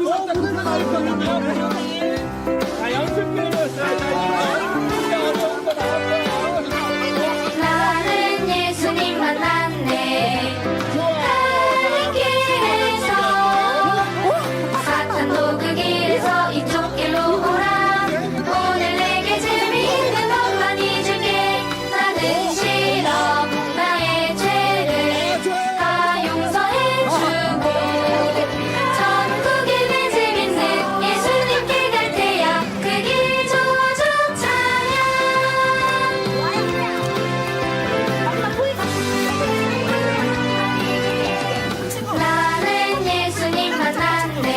자, 연습 게임이었어요. 자, 어려운 거 나왔어요. 나는 예수님 만났네. 가는 길에서 사탄도 그 길에서 이쪽 길로 오라. 오늘 내게 재미있는 것 많이 줄게. 나는 싫어 나의 죄를 다 용서해주고 천국에 내 재밌는 예수님께 갈 테야. 그 길 조종 찬양. 나는 예수님 만났네.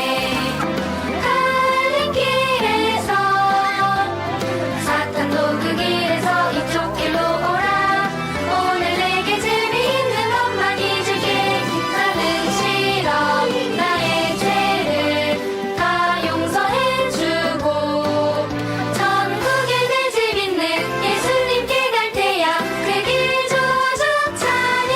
가는 길에서 사탄도 그 길에서 이쪽 길로 오라. 오늘 내게 재미있는 것 많이 줄게. 나는 싫어 나의 죄를 다 용서해주고 천국에 내 집 있는 예수님께 갈 테야. 그 길 조종 찬양.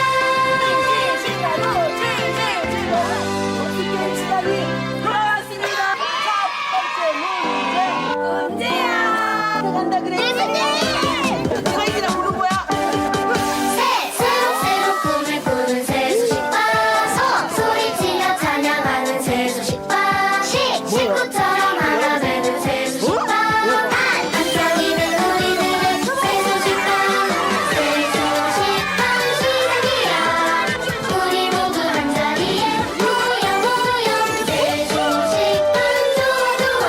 돌아왔습니다. 첫 번째 문제야. 간다 그래. 사이즈랑 부른 거야. 새록 꿈을 꾸는 새소식바 소리치며 찬양하는 새소식바 식구처럼 하나 되는 새소식바 반짝이는 우리들은 새소식바 시작이야. 우리 모두 한자리에 모여 새소식바 좋아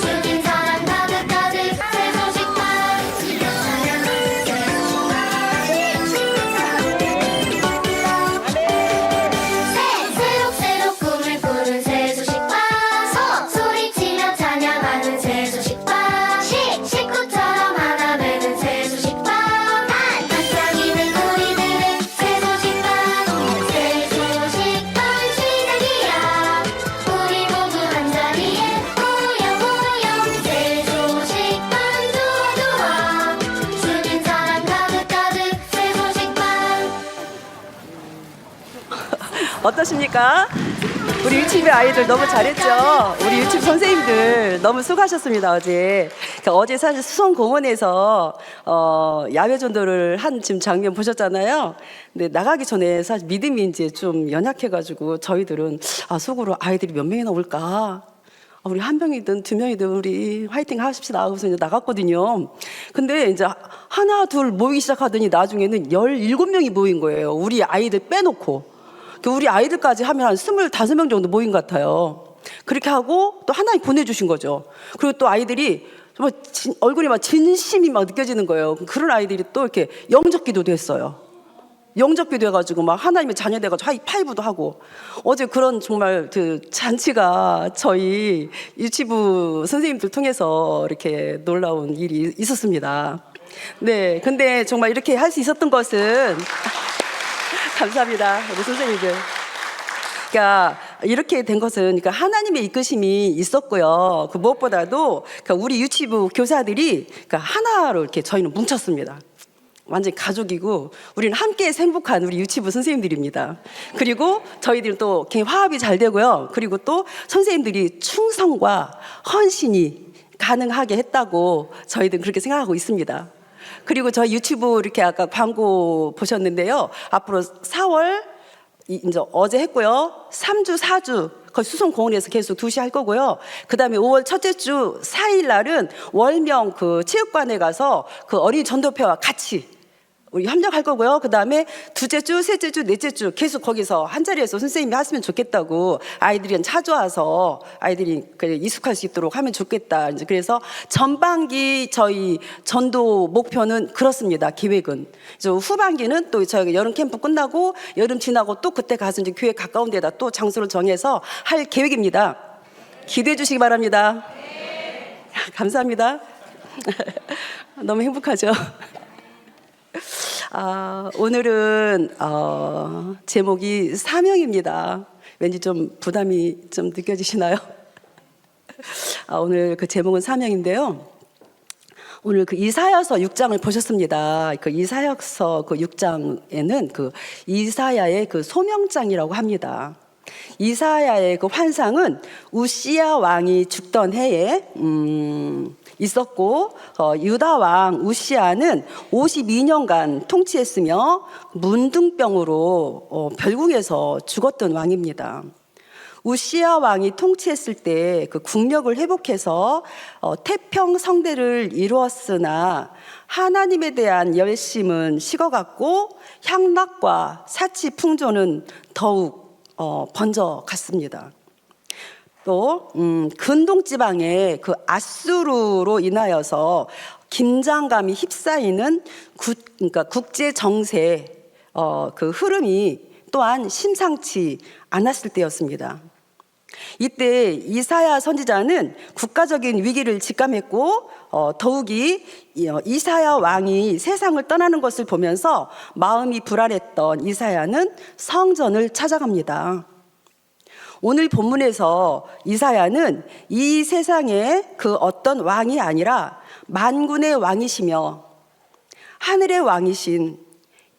주님 사랑 가득가득 새소식바 새록 꿈을 꾸는 새소식바 소리치며 찬양하는 새소식바 식구처럼 하나 되는 새소식바 반짝이는 우리들은 새소식바 시작이야. 우리 모두 한자리에 모여 새소식바 좋아 주님 사랑 가득가득 새소식바. 어떠십니까? 우리 유치부 아이들 너무 잘했죠? 우리 유치부 선생님들 너무 수고하셨습니다, 어제. 어제 사실 수성공원에서 야외 전도를 한 지금 장면 보셨잖아요. 근데 나가기 전에 사실 믿음이 이제 좀 연약해가지고 저희들은 속으로 아이들이 몇 명이나 올까? 우리 한 명이든 두 명이든 우리 화이팅 하십시다 하고서 이제 나갔거든요. 근데 이제 하나 둘 모이기 시작하더니 나중에는 17명이 모인 거예요. 우리 아이들 빼놓고. 우리 아이들까지 하면 한 25명 정도 모인 것 같아요. 그렇게 하고 또 하나님 보내주신 거죠. 그리고 또 아이들이 정말 얼굴이 막 진심이 막 느껴지는 거예요. 그런 아이들이 또 이렇게 영접 기도도 했어요. 영접 기도 해가지고 막 하나님의 자녀 돼가지고 하이파이브도 하고. 어제 그런 정말 그 잔치가 저희 유치부 선생님들 통해서 이렇게 놀라운 일이 있었습니다. 네, 근데 정말 이렇게 할 수 있었던 것은 감사합니다, 우리 선생님들. 그러니까 이렇게 된 것은 그러니까 하나님의 이끄심이 있었고요. 그 무엇보다도 그러니까 우리 유치부 교사들이 그러니까 하나로 이렇게 저희는 뭉쳤습니다. 완전히 가족이고 우리는 함께 행복한 우리 유치부 선생님들입니다. 그리고 저희들은 또 굉장히 화합이 잘 되고요. 그리고 또 선생님들이 충성과 헌신이 가능하게 했다고 저희들은 그렇게 생각하고 있습니다. 그리고 저희 유튜브 이렇게 아까 광고 보셨는데요. 앞으로 4월 이제 어제 했고요. 3주, 4주 거기 수성공원에서 계속 2시 할 거고요. 그 다음에 5월 첫째 주 4일 날은 월명 그 체육관에 가서 그 어린이 전도회와 같이 우리 협력할 거고요. 그 다음에 둘째 주, 셋째 주, 넷째 주 계속 거기서 한 자리에서 선생님이 하시면 좋겠다고 아이들이 찾아와서 아이들이 익숙할 수 있도록 하면 좋겠다. 이제 그래서 전반기 저희 전도 목표는 그렇습니다. 계획은. 이제 후반기는 또 저희가 여름 캠프 끝나고 여름 지나고 또 그때 가서 이제 교회 가까운 데다 또 장소를 정해서 할 계획입니다. 기대해 주시기 바랍니다. 감사합니다. 너무 행복하죠? 오늘은 제목이 사명입니다. 왠지 좀 부담이 좀 느껴지시나요? 오늘 그 제목은 사명인데요. 오늘 그 이사야서 6장을 보셨습니다. 그 이사야서 그 6장에는 그 이사야의 그 소명장이라고 합니다. 이사야의 그 환상은 우시야 왕이 죽던 해에 있었고, 유다 왕 우시야는 52년간 통치했으며 문둥병으로 별궁에서 죽었던 왕입니다. 우시야 왕이 통치했을 때 그 국력을 회복해서 태평 성대를 이루었으나 하나님에 대한 열심은 식어갔고 향락과 사치 풍조는 더욱 번져갔습니다. 또 근동 지방의 그 아수르로 인하여서 긴장감이 휩싸이는 그러니까 국제 정세 그 흐름이 또한 심상치 않았을 때였습니다. 이때 이사야 선지자는 국가적인 위기를 직감했고 더욱이 이사야 왕이 세상을 떠나는 것을 보면서 마음이 불안했던 이사야는 성전을 찾아갑니다. 오늘 본문에서 이사야는 이 세상의 그 어떤 왕이 아니라 만군의 왕이시며 하늘의 왕이신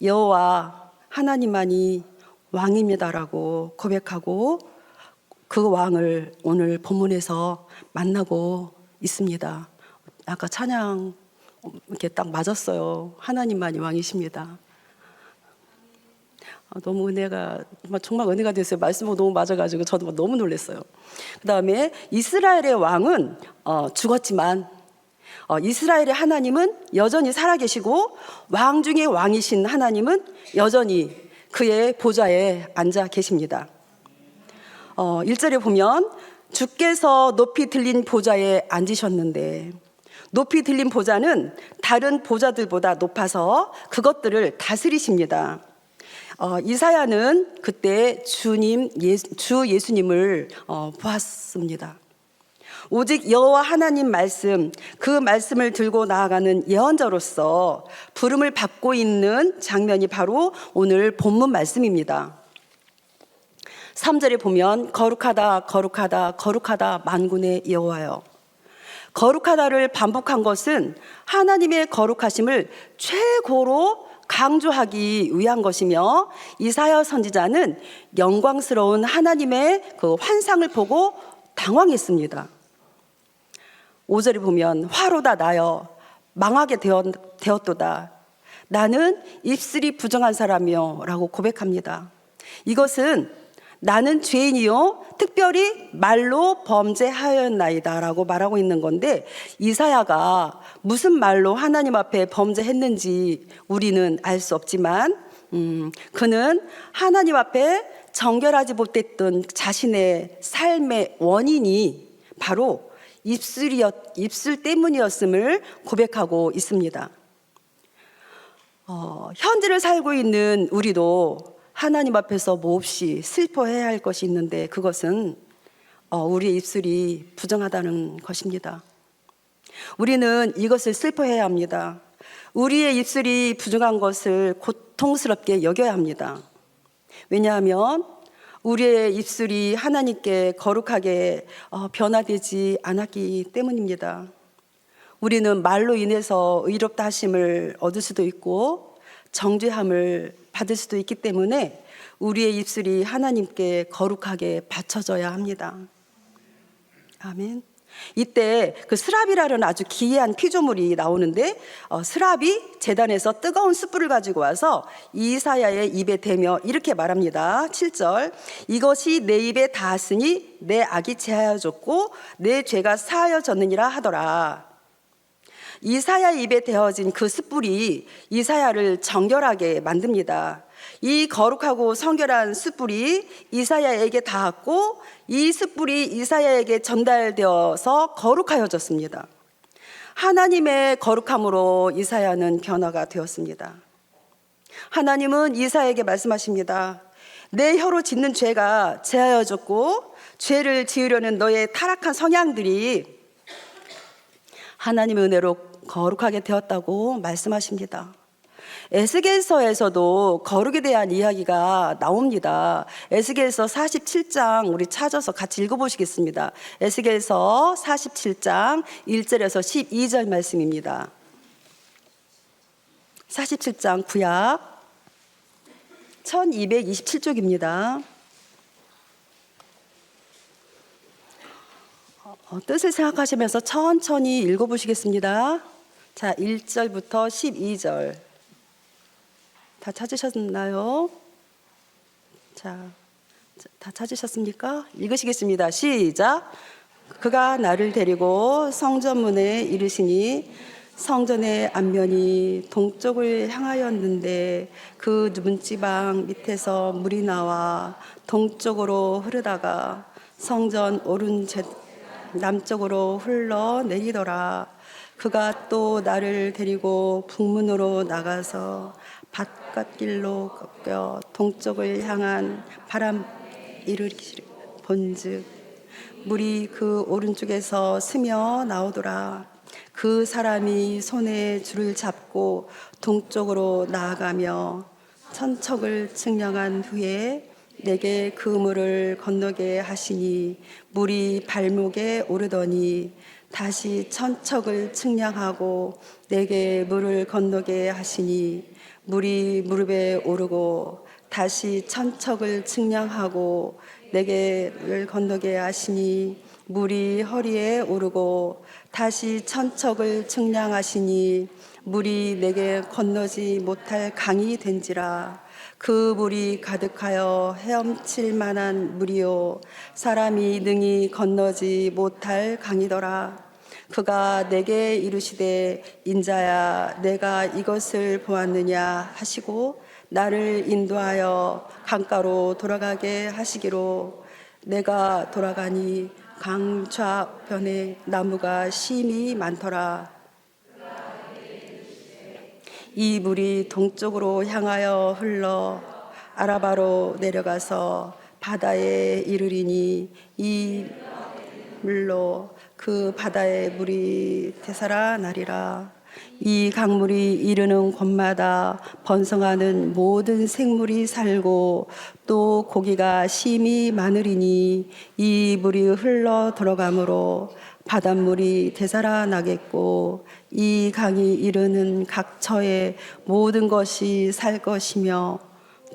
여호와 하나님만이 왕입니다라고 고백하고 그 왕을 오늘 본문에서 만나고 있습니다. 아까 찬양 이렇게 딱 맞았어요. 하나님만이 왕이십니다. 너무 은혜가 정말 은혜가 됐어요. 말씀하고 너무 맞아가지고 저도 너무 놀랐어요. 그 다음에 이스라엘의 왕은 죽었지만 이스라엘의 하나님은 여전히 살아계시고 왕 중에 왕이신 하나님은 여전히 그의 보좌에 앉아 계십니다. 1절에 보면 주께서 높이 들린 보좌에 앉으셨는데, 높이 들린 보좌는 다른 보좌들보다 높아서 그것들을 다스리십니다. 이사야는 그때 주 예수님을 보았습니다. 오직 여호와 하나님 말씀, 그 말씀을 들고 나아가는 예언자로서 부름을 받고 있는 장면이 바로 오늘 본문 말씀입니다. 3절에 보면 거룩하다 거룩하다 거룩하다 만군의 여호와여. 거룩하다를 반복한 것은 하나님의 거룩하심을 최고로 강조하기 위한 것이며, 이사야 선지자는 영광스러운 하나님의 그 환상을 보고 당황했습니다. 5절에 보면 화로다 나여 망하게 되었도다. 나는 입술이 부정한 사람이요 라고 고백합니다. 이것은 나는 죄인이요 특별히 말로 범죄하였나이다 라고 말하고 있는 건데, 이사야가 무슨 말로 하나님 앞에 범죄했는지 우리는 알 수 없지만 그는 하나님 앞에 정결하지 못했던 자신의 삶의 원인이 바로 입술 때문이었음을 고백하고 있습니다. 현재를 살고 있는 우리도 하나님 앞에서 몹시 슬퍼해야 할 것이 있는데, 그것은 우리의 입술이 부정하다는 것입니다. 우리는 이것을 슬퍼해야 합니다. 우리의 입술이 부정한 것을 고통스럽게 여겨야 합니다. 왜냐하면 우리의 입술이 하나님께 거룩하게 변화되지 않았기 때문입니다. 우리는 말로 인해서 의롭다 하심을 얻을 수도 있고 정죄함을 받을 수도 있기 때문에 우리의 입술이 하나님께 거룩하게 바쳐져야 합니다. 아멘. 이때 그 스랍이라는 아주 기이한 피조물이 나오는데, 스랍이 제단에서 뜨거운 숯불을 가지고 와서 이사야의 입에 대며 이렇게 말합니다. 7절, 이것이 내 입에 닿았으니 내 악이 제하여졌고 내 죄가 사하여졌느니라 하더라. 이사야 입에 대어진 그 숯불이 이사야를 정결하게 만듭니다. 이 거룩하고 성결한 숯불이 이사야에게 닿았고 이 숯불이 이사야에게 전달되어서 거룩하여졌습니다. 하나님의 거룩함으로 이사야는 변화가 되었습니다. 하나님은 이사야에게 말씀하십니다. 내 혀로 짓는 죄가 제하여졌고 죄를 지으려는 너의 타락한 성향들이 하나님의 은혜로 거룩하게 되었다고 말씀하십니다. 에스겔서에서도 거룩에 대한 이야기가 나옵니다. 에스겔서 47장 우리 찾아서 같이 읽어보시겠습니다. 에스겔서 47장 1절에서 12절 말씀입니다. 47장 구약 1227쪽입니다. 뜻을 생각하시면서 천천히 읽어보시겠습니다. 자, 1절부터 12절 다 찾으셨나요? 자, 다 찾으셨습니까? 읽으시겠습니다. 시작. 그가 나를 데리고 성전문에 이르시니 성전의 앞면이 동쪽을 향하였는데 그 문지방 밑에서 물이 나와 동쪽으로 흐르다가 성전 남쪽으로 흘러내리더라. 그가 또 나를 데리고 북문으로 나가서 바깥길로 꺾여 동쪽을 향한 바람 이르기를 본즉 물이 그 오른쪽에서 스며 나오더라. 그 사람이 손에 줄을 잡고 동쪽으로 나아가며 천척을 측량한 후에 내게 그 물을 건너게 하시니 물이 발목에 오르더니 다시 천척을 측량하고 내게 물을 건너게 하시니 물이 무릎에 오르고 다시 천척을 측량하고 내게를 건너게 하시니 물이 허리에 오르고 다시 천척을 측량하시니 물이 내게 건너지 못할 강이 된지라. 그 물이 가득하여 헤엄칠 만한 물이요 사람이 능히 건너지 못할 강이더라. 그가 내게 이르시되 인자야 내가 이것을 보았느냐 하시고 나를 인도하여 강가로 돌아가게 하시기로 내가 돌아가니 강 좌편에 나무가 심이 많더라. 이 물이 동쪽으로 향하여 흘러 아라바로 내려가서 바다에 이르리니 이 물로 그 바다의 물이 되살아나리라. 이 강물이 이르는 곳마다 번성하는 모든 생물이 살고 또 고기가 심히 많으리니 이 물이 흘러 들어가므로 바닷물이 되살아나겠고 이 강이 이르는 각 처에 모든 것이 살 것이며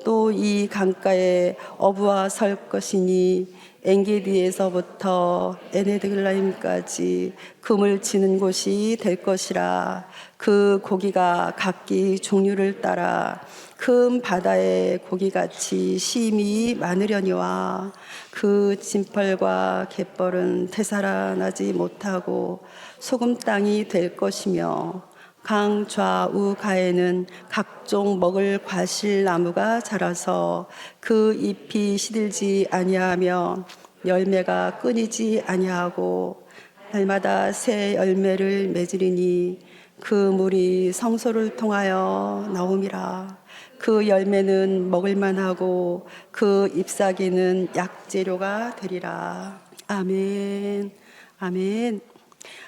또 이 강가에 어부와 설 것이니 엔게디에서부터 에네드글라임까지 금을 치는 곳이 될 것이라. 그 고기가 각기 종류를 따라 큰 바다의 고기같이 심이 많으려니와 그 진펄과 갯벌은 되살아나지 못하고 소금 땅이 될 것이며 강 좌우 가에는 각종 먹을 과실 나무가 자라서 그 잎이 시들지 아니하며 열매가 끊이지 아니하고 날마다 새 열매를 맺으리니 그 물이 성소를 통하여 나옴이라. 그 열매는 먹을 만하고 그 잎사귀는 약재료가 되리라. 아멘. 아멘.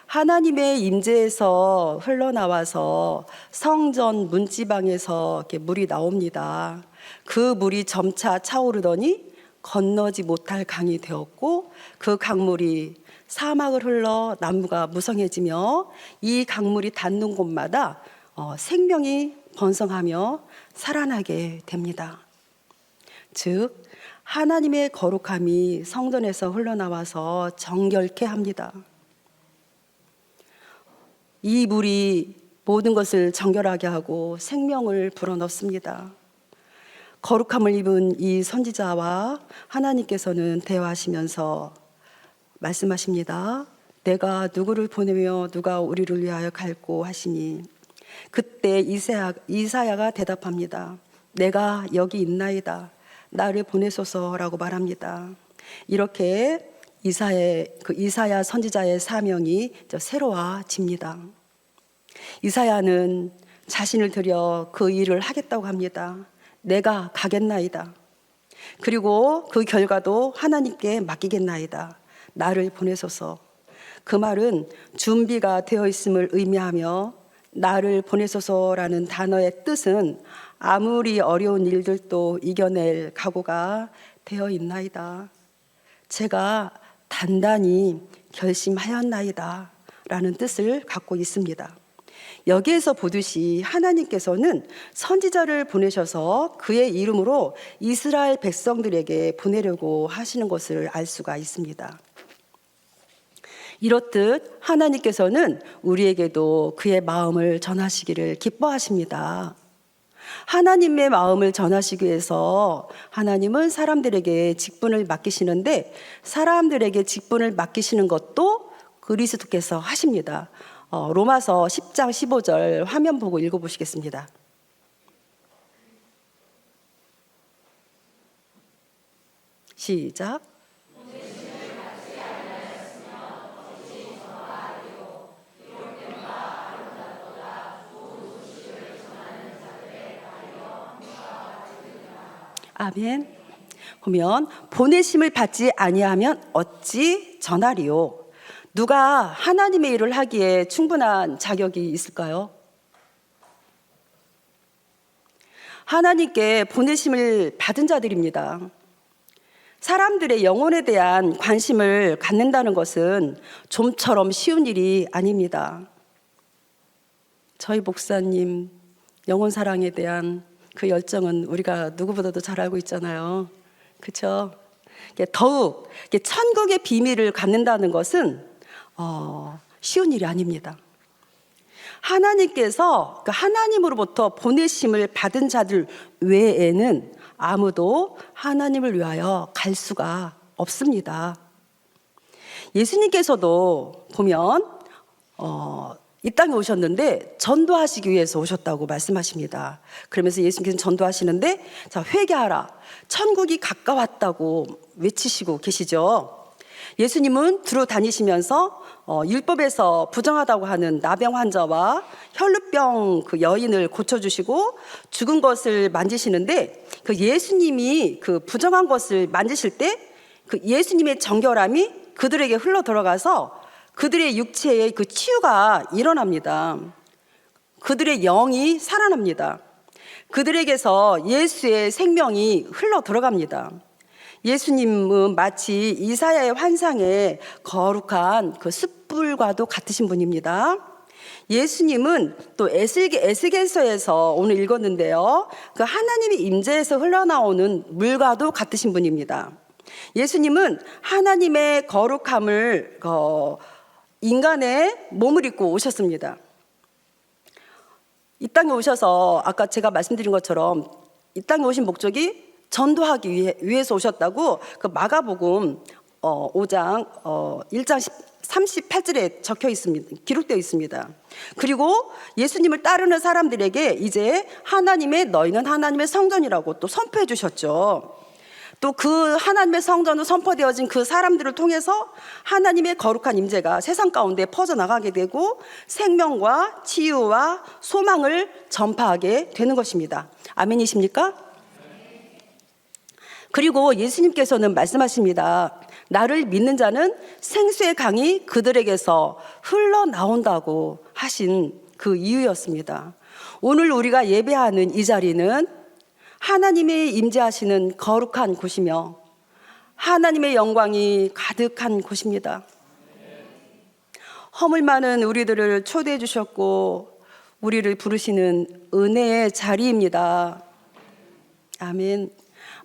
하나님의 임재에서 흘러나와서 성전 문지방에서 이렇게 물이 나옵니다. 그 물이 점차 차오르더니 건너지 못할 강이 되었고 그 강물이 사막을 흘러 나무가 무성해지며 이 강물이 닿는 곳마다 생명이 번성하며 살아나게 됩니다. 즉 하나님의 거룩함이 성전에서 흘러나와서 정결케 합니다. 이 물이 모든 것을 정결하게 하고 생명을 불어넣습니다. 거룩함을 입은 이 선지자와 하나님께서는 대화하시면서 말씀하십니다. 내가 누구를 보내며 누가 우리를 위하여 갈고 하시니 그때 이사야가 대답합니다. 내가 여기 있나이다. 나를 보내소서라고 말합니다. 이렇게 이사야 선지자의 사명이 새로워집니다. 이사야는 자신을 들여 그 일을 하겠다고 합니다. 내가 가겠나이다. 그리고 그 결과도 하나님께 맡기겠나이다. 나를 보내소서. 그 말은 준비가 되어 있음을 의미하며 나를 보내소서라는 단어의 뜻은 아무리 어려운 일들도 이겨낼 각오가 되어 있나이다. 제가 단단히 결심하였나이다 라는 뜻을 갖고 있습니다. 여기에서 보듯이 하나님께서는 선지자를 보내셔서 그의 이름으로 이스라엘 백성들에게 보내려고 하시는 것을 알 수가 있습니다. 이렇듯 하나님께서는 우리에게도 그의 마음을 전하시기를 기뻐하십니다. 하나님의 마음을 전하시기 위해서 하나님은 사람들에게 직분을 맡기시는데, 사람들에게 직분을 맡기시는 것도 그리스도께서 하십니다. 로마서 10장 15절 화면 보고 읽어보시겠습니다. 시작. 아멘. 보면 보내심을 받지 아니하면 어찌 전하리요. 누가 하나님의 일을 하기에 충분한 자격이 있을까요? 하나님께 보내심을 받은 자들입니다. 사람들의 영혼에 대한 관심을 갖는다는 것은 좀처럼 쉬운 일이 아닙니다. 저희 목사님 영혼 사랑에 대한 그 열정은 우리가 누구보다도 잘 알고 있잖아요. 그렇죠? 더욱 천국의 비밀을 갖는다는 것은 쉬운 일이 아닙니다. 하나님께서 하나님으로부터 보내심을 받은 자들 외에는 아무도 하나님을 위하여 갈 수가 없습니다. 예수님께서도 보면 이 땅에 오셨는데 전도하시기 위해서 오셨다고 말씀하십니다. 그러면서 예수님께서는 전도하시는데, 자, 회개하라, 천국이 가까웠다고 외치시고 계시죠. 예수님은 두루 다니시면서 율법에서 부정하다고 하는 나병 환자와 혈루병 그 여인을 고쳐주시고 죽은 것을 만지시는데, 그 예수님이 그 부정한 것을 만지실 때 그 예수님의 정결함이 그들에게 흘러 들어가서 그들의 육체에 그 치유가 일어납니다. 그들의 영이 살아납니다. 그들에게서 예수의 생명이 흘러 들어갑니다. 예수님은 마치 이사야의 환상에 거룩한 그 숯불과도 같으신 분입니다. 예수님은 또 에스겔서에서 오늘 읽었는데요, 그 하나님의 임재에서 흘러나오는 물과도 같으신 분입니다. 예수님은 하나님의 거룩함을 인간의 몸을 입고 오셨습니다. 이 땅에 오셔서 아까 제가 말씀드린 것처럼 이 땅에 오신 목적이 전도하기 위해서 오셨다고 그 마가복음 5장 1장 38절에 적혀 있습니다. 기록되어 있습니다. 그리고 예수님을 따르는 사람들에게 이제 너희는 하나님의 성전이라고 또 선포해 주셨죠. 또 그 하나님의 성전으로 선포되어진 그 사람들을 통해서 하나님의 거룩한 임재가 세상 가운데 퍼져나가게 되고 생명과 치유와 소망을 전파하게 되는 것입니다. 아멘이십니까? 그리고 예수님께서는 말씀하십니다. 나를 믿는 자는 생수의 강이 그들에게서 흘러나온다고 하신 그 이유였습니다. 오늘 우리가 예배하는 이 자리는 하나님의 임재하시는 거룩한 곳이며 하나님의 영광이 가득한 곳입니다. 허물 많은 우리들을 초대해 주셨고 우리를 부르시는 은혜의 자리입니다. 아멘.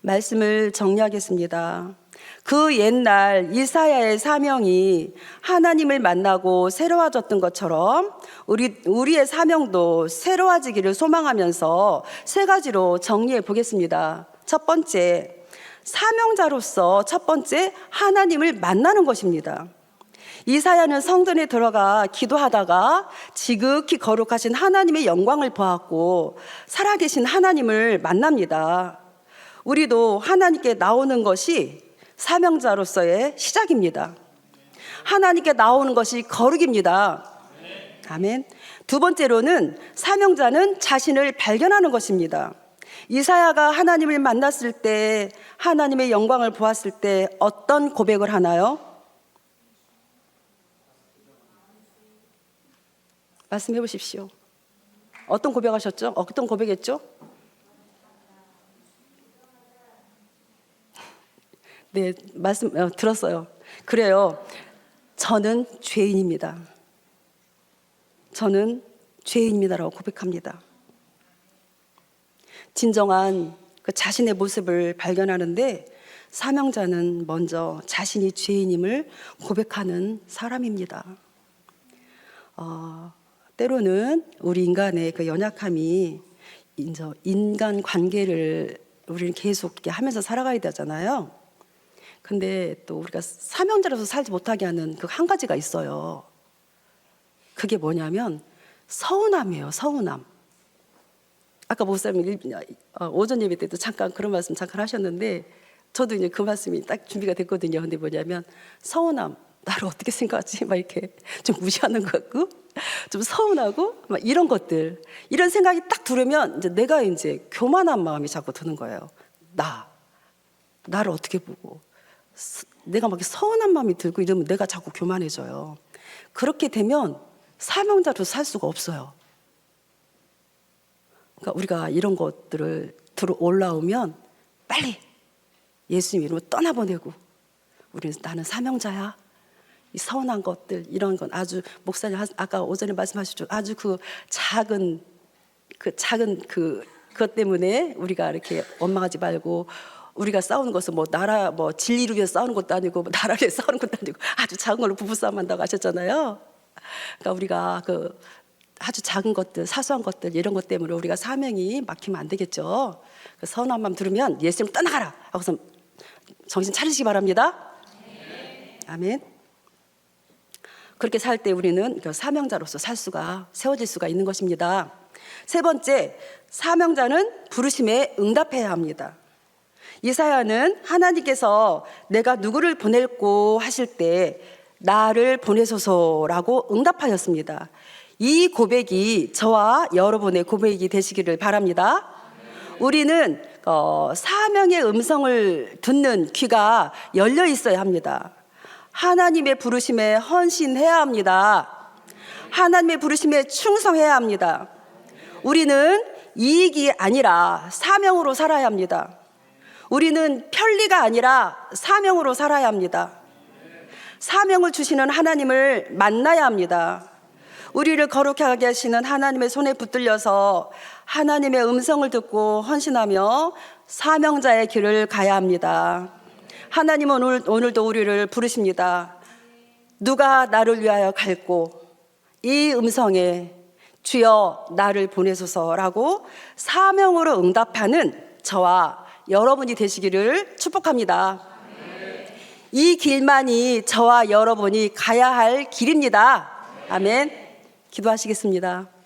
말씀을 정리하겠습니다. 그 옛날 이사야의 사명이 하나님을 만나고 새로워졌던 것처럼 우리의 사명도 새로워지기를 소망하면서 세 가지로 정리해 보겠습니다. 첫 번째, 사명자로서 첫 번째, 하나님을 만나는 것입니다. 이사야는 성전에 들어가 기도하다가 지극히 거룩하신 하나님의 영광을 보았고 살아계신 하나님을 만납니다. 우리도 하나님께 나오는 것이 사명자로서의 시작입니다. 하나님께 나오는 것이 거룩입니다. 아멘. 두 번째로는 사명자는 자신을 발견하는 것입니다. 이사야가 하나님을 만났을 때, 하나님의 영광을 보았을 때 어떤 고백을 하나요? 말씀해 보십시오. 어떤 고백하셨죠? 어떤 고백했죠? 네, 말씀 들었어요. 그래요. 저는 죄인입니다. 저는 죄인입니다라고 고백합니다. 진정한 그 자신의 모습을 발견하는데 사명자는 먼저 자신이 죄인임을 고백하는 사람입니다. 때로는 우리 인간의 그 연약함이 인간 관계를 우리는 계속 이렇게 하면서 살아가야 되잖아요. 근데 또 우리가 사명자로서 살지 못하게 하는 그 한 가지가 있어요. 그게 뭐냐면 서운함이에요. 서운함. 아까 목사님 오전 예배 때도 잠깐 그런 말씀 잠깐 하셨는데 저도 이제 그 말씀이 딱 준비가 됐거든요. 근데 뭐냐면 서운함. 나를 어떻게 생각하지? 막 이렇게 좀 무시하는 것 같고 좀 서운하고 막 이런 것들, 이런 생각이 딱 들으면 이제 내가 이제 교만한 마음이 자꾸 드는 거예요. 나를 어떻게 보고 내가 막 서운한 마음이 들고 이러면 내가 자꾸 교만해져요. 그렇게 되면 사명자로 살 수가 없어요. 그러니까 우리가 이런 것들을 들어 올라오면 빨리 예수님 이름으로 떠나보내고 나는 사명자야. 이 서운한 것들 이런 건 아주 목사님 아까 오전에 말씀하셨죠. 아주 작은 그것 때문에 우리가 이렇게 원망하지 말고, 우리가 싸우는 것은 진리를 위해서 싸우는 것도 아니고 나라를 위해서 싸우는 것도 아니고 아주 작은 걸로 부부싸움 한다고 하셨잖아요. 그러니까 우리가 아주 작은 것들, 사소한 것들 이런 것 때문에 우리가 사명이 막히면 안 되겠죠. 서운한 마음 들으면 예수님 떠나가라 하고서 정신 차리시기 바랍니다. 아멘. 그렇게 살 때 우리는 사명자로서 세워질 수가 있는 것입니다. 세 번째, 사명자는 부르심에 응답해야 합니다. 이사야는 하나님께서 내가 누구를 보낼고 하실 때 나를 보내소서라고 응답하였습니다. 이 고백이 저와 여러분의 고백이 되시기를 바랍니다. 우리는 사명의 음성을 듣는 귀가 열려 있어야 합니다. 하나님의 부르심에 헌신해야 합니다. 하나님의 부르심에 충성해야 합니다. 우리는 이익이 아니라 사명으로 살아야 합니다. 우리는 편리가 아니라 사명으로 살아야 합니다. 사명을 주시는 하나님을 만나야 합니다. 우리를 거룩하게 하시는 하나님의 손에 붙들려서 하나님의 음성을 듣고 헌신하며 사명자의 길을 가야 합니다. 하나님은 오늘도 우리를 부르십니다. 누가 나를 위하여 갈고, 이 음성에 주여 나를 보내소서라고 사명으로 응답하는 저와 여러분이 되시기를 축복합니다. 이 길만이 저와 여러분이 가야 할 길입니다. 아멘. 기도하시겠습니다.